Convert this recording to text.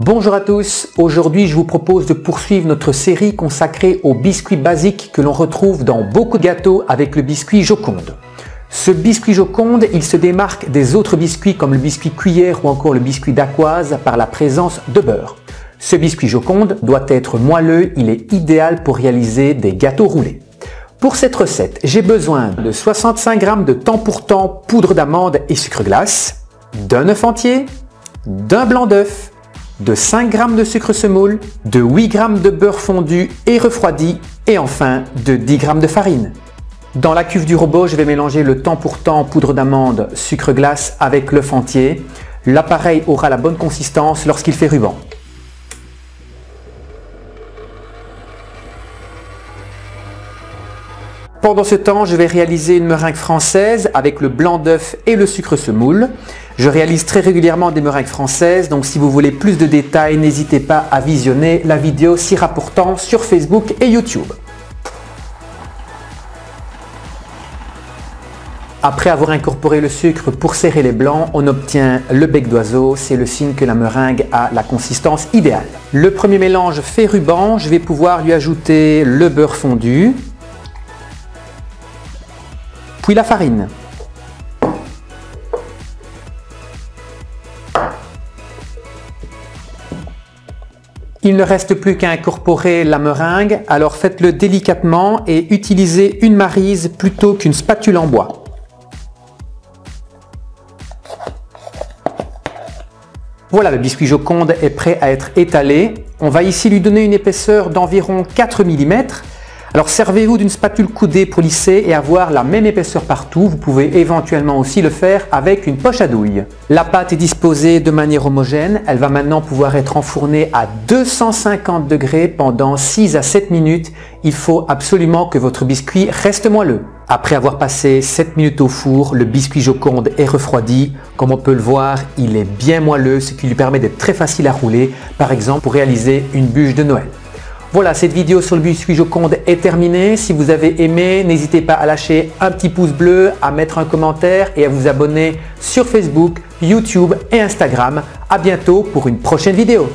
Bonjour à tous, aujourd'hui je vous propose de poursuivre notre série consacrée aux biscuits basiques que l'on retrouve dans beaucoup de gâteaux avec le biscuit Joconde. Ce biscuit Joconde, il se démarque des autres biscuits comme le biscuit cuillère ou encore le biscuit dacquoise par la présence de beurre. Ce biscuit Joconde doit être moelleux, il est idéal pour réaliser des gâteaux roulés. Pour cette recette, j'ai besoin de 65 g de temps pour temps poudre d'amande et sucre glace, d'un œuf entier, d'un blanc d'œuf, de 5 g de sucre semoule, de 8 g de beurre fondu et refroidi et enfin de 10 g de farine. Dans la cuve du robot, je vais mélanger le temps pour temps poudre d'amande, sucre glace avec l'œuf entier. L'appareil aura la bonne consistance lorsqu'il fait ruban. Pendant ce temps, je vais réaliser une meringue française avec le blanc d'œuf et le sucre semoule. Je réalise très régulièrement des meringues françaises, donc si vous voulez plus de détails, n'hésitez pas à visionner la vidéo s'y rapportant sur Facebook et YouTube. Après avoir incorporé le sucre pour serrer les blancs, on obtient le bec d'oiseau, c'est le signe que la meringue a la consistance idéale. Le premier mélange fait ruban, je vais pouvoir lui ajouter le beurre fondu, puis la farine. Il ne reste plus qu'à incorporer la meringue, alors faites-le délicatement et utilisez une maryse plutôt qu'une spatule en bois. Voilà, le biscuit Joconde est prêt à être étalé. On va ici lui donner une épaisseur d'environ 4 mm. Alors servez-vous d'une spatule coudée pour lisser et avoir la même épaisseur partout. Vous pouvez éventuellement aussi le faire avec une poche à douille. La pâte est disposée de manière homogène. Elle va maintenant pouvoir être enfournée à 250 degrés pendant 6 à 7 minutes. Il faut absolument que votre biscuit reste moelleux. Après avoir passé 7 minutes au four, le biscuit Joconde est refroidi. Comme on peut le voir, il est bien moelleux, ce qui lui permet d'être très facile à rouler, par exemple pour réaliser une bûche de Noël. Voilà, cette vidéo sur le biscuit Joconde est terminée. Si vous avez aimé, n'hésitez pas à lâcher un petit pouce bleu, à mettre un commentaire et à vous abonner sur Facebook, YouTube et Instagram. À bientôt pour une prochaine vidéo.